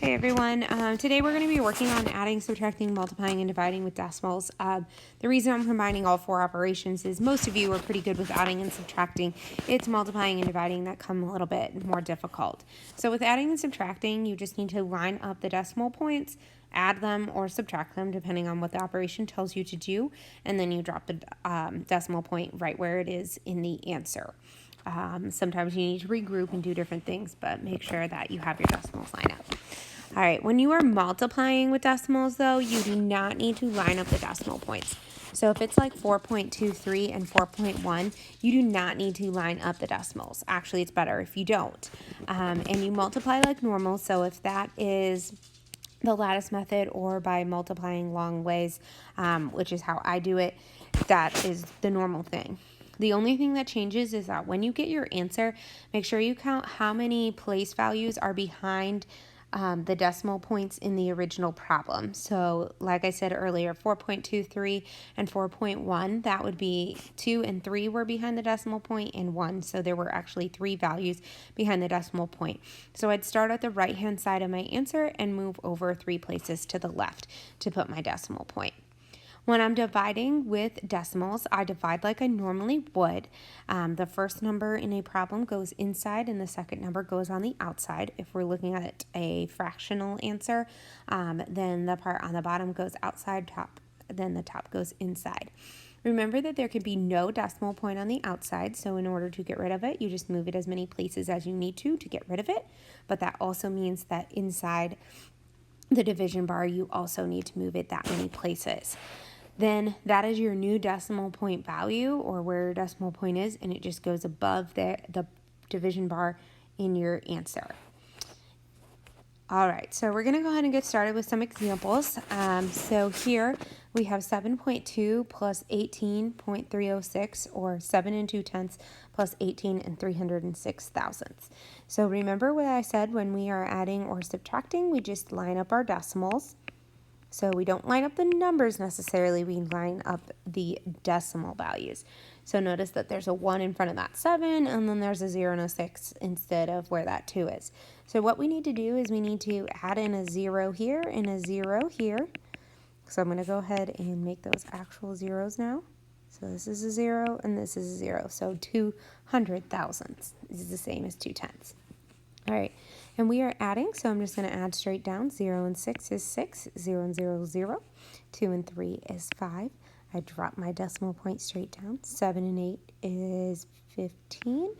Hey everyone, today we're going to be working on adding, subtracting, multiplying, and dividing with decimals. The reason I'm combining all four operations is most of you are pretty good with adding and subtracting. It's multiplying and dividing that come a little bit more difficult. So with adding and subtracting, you just need to line up the decimal points, add them or subtract them depending on what the operation tells you to do, and then you drop the decimal point right where it is in the answer. Sometimes you need to regroup and do different things, but make sure that you have your decimals line up. All right, when you are multiplying with decimals, though, you do not need to line up the decimal points. So if it's like 4.23 and 4.1, you do not need to line up the decimals. Actually, it's better if you don't. And you multiply like normal. So if that is the lattice method or by multiplying long ways, which is how I do it, that is the normal thing. The only thing that changes is that when you get your answer, make sure you count how many place values are behind the decimal points in the original problem. So like I said earlier, 4.23 and 4.1, that would be 2 and 3 were behind the decimal point and 1. So there were actually 3 values behind the decimal point. So I'd start at the right-hand side of my answer and move over 3 places to the left to put my decimal point. When I'm dividing with decimals, I divide like I normally would. The first number in a problem goes inside and the second number goes on the outside. If we're looking at a fractional answer, then the part on the bottom goes outside, then the top goes inside. Remember that there can be no decimal point on the outside, so in order to get rid of it, you just move it as many places as you need to get rid of it. But that also means that inside the division bar, you also need to move it that many places. Then that is your new decimal point value, or where your decimal point is, and it just goes above the division bar in your answer. All right, so we're going to go ahead and get started with some examples. So here we have 7.2 plus 18.306, or 7 and 2/10 plus 18 and 306 thousandths. So remember what I said, when we are adding or subtracting, we just line up our decimals. So we don't line up the numbers necessarily, we line up the decimal values. So notice that there's a 1 in front of that 7, and then there's a 0 and a 6 instead of where that 2 is. So what we need to do is we need to add in a 0 here and a 0 here. So I'm going to go ahead and make those actual zeros now. So this is a 0 and this is a 0. So 200 thousandths is the same as 2/10. All right, and we are adding, so I'm just going to add straight down. 0 and 6 is 6, 0 and 0 is 0, 2 and 3 is 5. I drop my decimal point straight down. 7 and 8 is 15,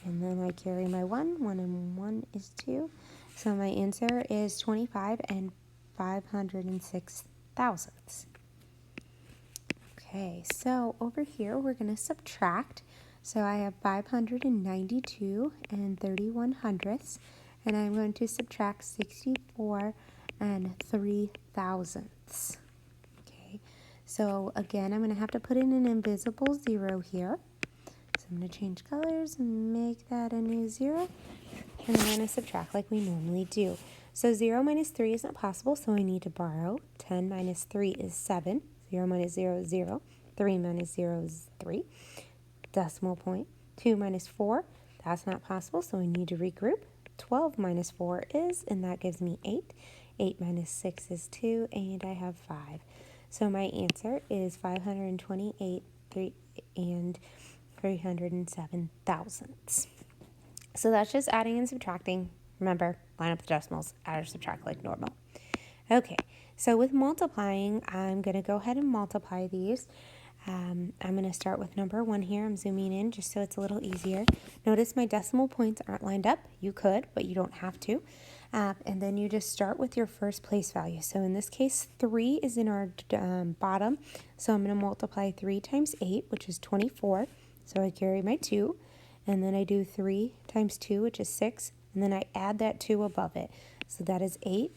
and then I carry my 1. 1 and 1 is 2. So my answer is 25 and 506 thousandths. Okay, so over here we're going to subtract. So I have 592 and 31 hundredths, and I'm going to subtract 64 and 3 thousandths. Okay, so again, I'm going to have to put in an invisible 0 here. So I'm going to change colors and make that a new 0, and I'm going to subtract like we normally do. So 0 minus 3 isn't possible, so I need to borrow. 10 minus 3 is 7. 0 minus 0 is 0. 3 minus 0 is 3. Decimal point. 2 minus 4, that's not possible, so we need to regroup. 12 minus 4 is, and that gives me 8. 8 minus 6 is 2, and I have 5. So my answer is 528 and 307 thousandths. So that's just adding and subtracting. Remember, line up the decimals, add or subtract like normal. Okay, so with multiplying, I'm going to go ahead and multiply these. I'm going to start with number 1 here. I'm zooming in just so it's a little easier. Notice my decimal points aren't lined up. You could, but you don't have to. And then you just start with your first place value. So in this case, 3 is in our bottom. So I'm going to multiply 3 times 8, which is 24. So I carry my 2. And then I do 3 times 2, which is 6. And then I add that 2 above it. So that is 8.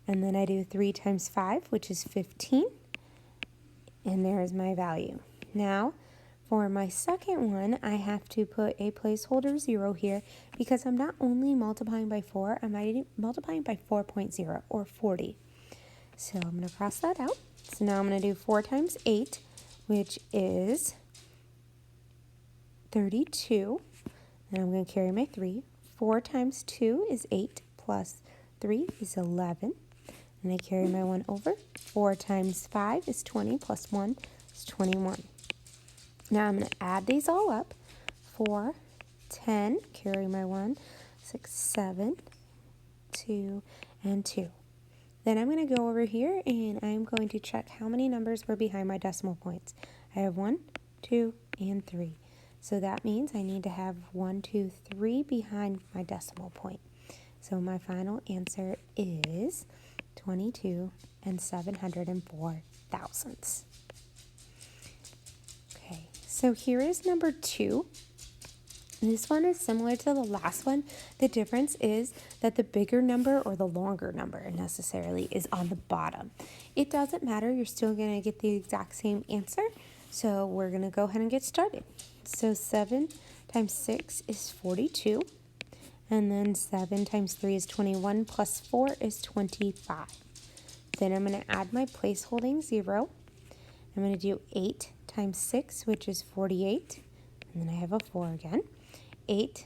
And then I do 3 times 5, which is 15. And there is my value. Now, for my second one, I have to put a placeholder 0 here because I'm not only multiplying by 4, I'm multiplying by 4.0 or 40. So I'm going to cross that out. So now I'm going to do 4 times 8, which is 32. And I'm going to carry my 3. 4 times 2 is 8 plus 3 is 11. And I carry my 1 over. 4 times 5 is 20 plus 1 is 21. Now I'm going to add these all up. 4, 10, carry my 1, 6, 7, 2, and 2. Then I'm going to go over here and I'm going to check how many numbers were behind my decimal points. I have 1, 2, and 3. So that means I need to have 1, 2, 3 behind my decimal point. So my final answer is 22 and 704 thousandths. Okay, so here is number 2. This one is similar to the last one. The difference is that the bigger number or the longer number necessarily is on the bottom. It doesn't matter. You're still going to get the exact same answer. So we're going to go ahead and get started. So 7 times 6 is 42. And then 7 times 3 is 21 plus 4 is 25. Then I'm going to add my place holding 0. I'm going to do 8 times 6, which is 48. And then I have a 4 again. 8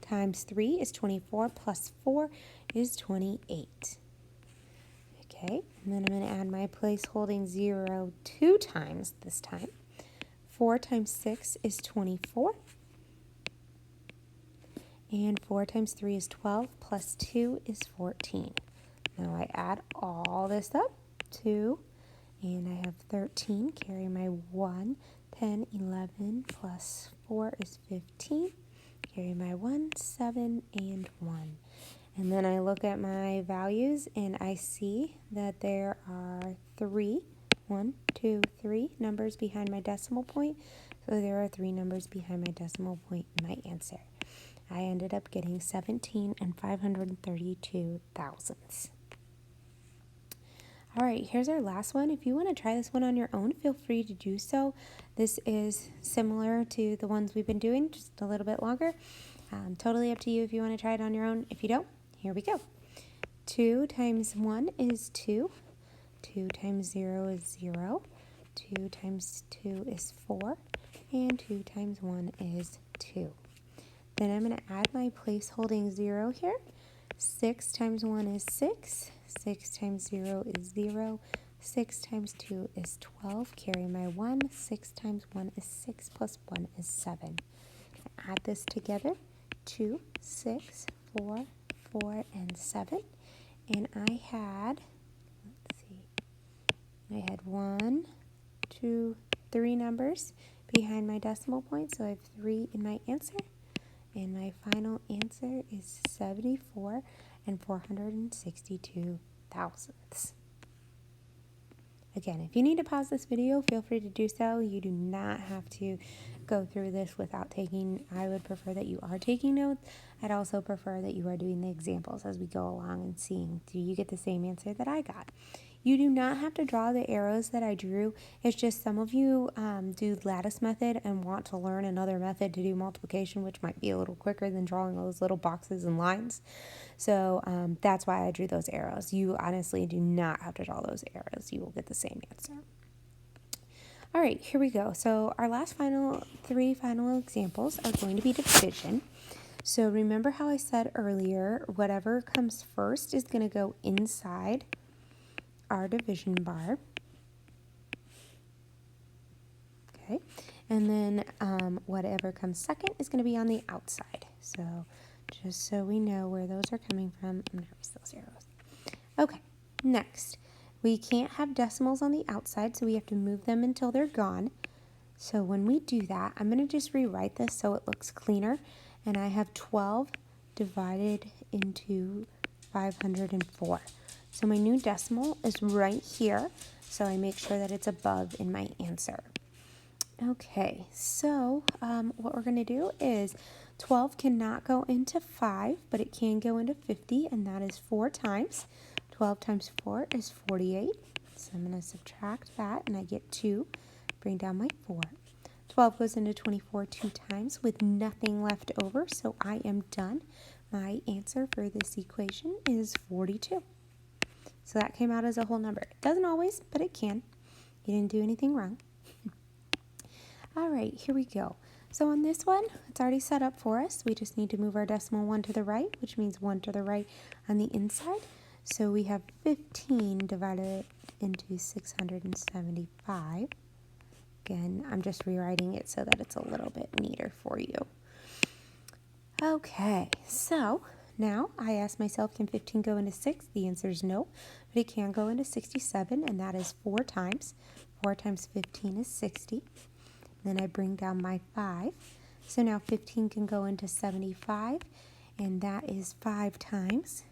times 3 is 24 plus 4 is 28. Okay, and then I'm going to add my place holding 0 2 times this time. 4 times 6 is 24. And 4 times 3 is 12 plus 2 is 14. Now I add all this up, 2, and I have 13, carry my 1, 10, 11, plus 4 is 15. Carry my 1, 7, and 1. And then I look at my values and I see that there are 3 numbers behind my decimal point. So there are 3 numbers behind my decimal point in my answer. I ended up getting 17 and 532 thousandths. All right, here's our last one. If you want to try this one on your own, feel free to do so. This is similar to the ones we've been doing, just a little bit longer. Totally up to you if you want to try it on your own. If you don't, here we go. 2 times 1 is 2. 2 times 0 is 0. 2 times 2 is 4. And 2 times 1 is 2. Then I'm going to add my place holding 0 here. 6 times 1 is 6. 6 times 0 is 0. 6 times 2 is 12. Carry my 1. 6 times 1 is 6 plus 1 is 7. Add this together. 2, 6, 4, 4, and 7. And I had, I had 1, 2, 3 numbers behind my decimal point. So I have 3 in my answer. And my final answer is 74 and 462 thousandths. Again, if you need to pause this video, feel free to do so. You do not have to go through this without taking. I would prefer that you are taking notes. I'd also prefer that you are doing the examples as we go along and seeing, do you get the same answer that I got? You do not have to draw the arrows that I drew. It's just some of you do lattice method and want to learn another method to do multiplication, which might be a little quicker than drawing those little boxes and lines. So that's why I drew those arrows. You honestly do not have to draw those arrows. You will get the same answer. All right, here we go. So our last three final examples are going to be division. So remember how I said earlier, whatever comes first is going to go inside our division bar. Okay, and then whatever comes second is going to be on the outside. So just so we know where those are coming from, I'm going to erase those arrows. Okay, next, we can't have decimals on the outside, so we have to move them until they're gone. So when we do that, I'm going to just rewrite this so it looks cleaner. And I have 12 divided into 504. So my new decimal is right here, so I make sure that it's above in my answer. Okay, so what we're going to do is 12 cannot go into 5, but it can go into 50, and that is 4 times. 12 times 4 is 48, so I'm going to subtract that, and I get 2. Bring down my 4. 12 goes into 24 2 times with nothing left over, so I am done. My answer for this equation is 42. So that came out as a whole number. It doesn't always, but it can. You didn't do anything wrong. All right, here we go. So on this one, it's already set up for us. We just need to move our decimal 1 to the right, which means 1 to the right on the inside. So we have 15 divided into 675. Again, I'm just rewriting it so that it's a little bit neater for you. Okay, so now I ask myself, can 15 go into 6? The answer is no, but it can go into 67, and that is 4 times. 4 times 15 is 60. Then I bring down my 5. So now 15 can go into 75, and that is 5 times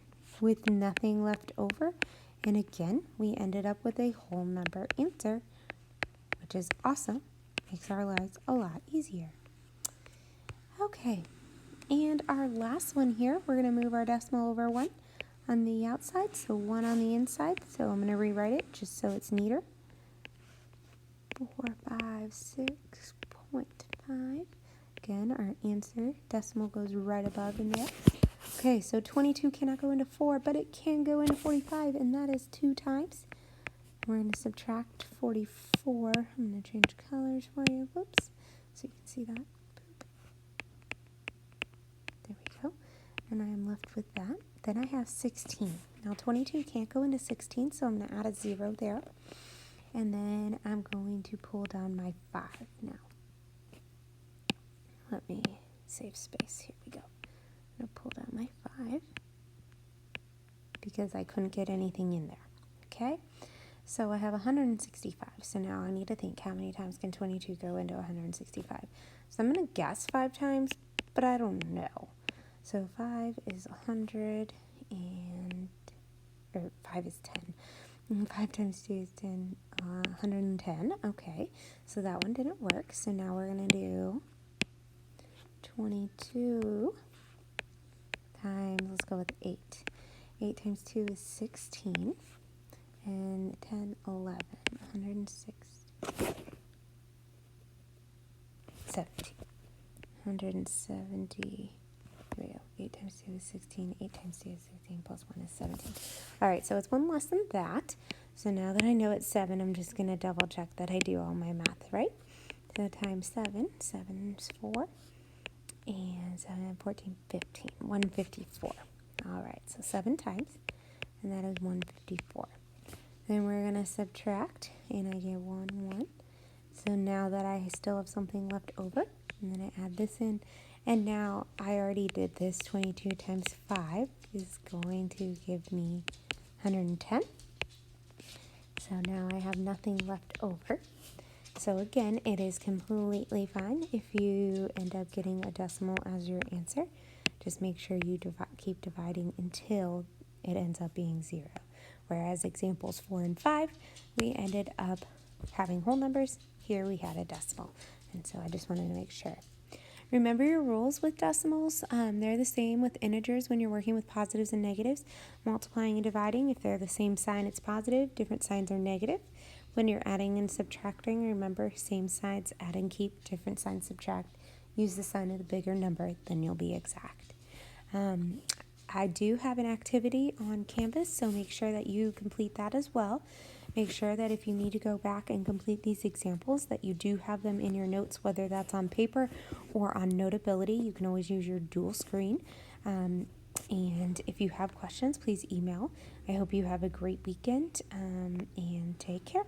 with nothing left over. And again, we ended up with a whole number answer, which is awesome. Makes our lives a lot easier. Okay, and our last one here, we're going to move our decimal over 1 on the outside, so 1 on the inside. So I'm going to rewrite it just so it's neater. 456.5. Again, our answer decimal goes right above in there. Okay, so 22 cannot go into 4, but it can go into 45, and that is 2 times. We're going to subtract 44. I'm going to change colors for you. Whoops. So you can see that. There we go. And I am left with that. Then I have 16. Now 22 can't go into 16, so I'm going to add a 0 there. And then I'm going to pull down my 5 now. Let me save space. Here we go. I'm going to pull down my 5 because I couldn't get anything in there. Okay? So I have 165. So now I need to think, how many times can 22 go into 165? So I'm going to guess 5 times, but I don't know. So 5 is 100 or 5 is 10. 5 times 2 is 10, 110. Okay, so that one didn't work. So now we're going to do 22 times, let's go with 8. 8 times 2 is 16. And 10, 11, 106, 17. 170. Here we go. 8 times 2 is 16. 8 times 2 is 16 plus 1 is 17. All right, so it's 1 less than that. So now that I know it's 7, I'm just going to double check that I do all my math right. So times 7. 7 is 4. And 7, 14, 15. 154. All right, so 7 times. And that is 154. Then we're going to subtract, and I get 1, 1. So now that I still have something left over, and then I add this in, and now I already did this, 22 times 5 is going to give me 110. So now I have nothing left over. So again, it is completely fine if you end up getting a decimal as your answer. Just make sure you keep dividing until it ends up being 0. Whereas examples 4 and 5, we ended up having whole numbers. Here we had a decimal. And so I just wanted to make sure. Remember your rules with decimals. They're the same with integers when you're working with positives and negatives. Multiplying and dividing, if they're the same sign, it's positive. Different signs are negative. When you're adding and subtracting, remember, same signs, add and keep, different signs, subtract. Use the sign of the bigger number, then you'll be exact. I do have an activity on Canvas, so make sure that you complete that as well. Make sure that if you need to go back and complete these examples, that you do have them in your notes, whether that's on paper or on Notability. You can always use your dual screen. And if you have questions, please email. I hope you have a great weekend, and take care.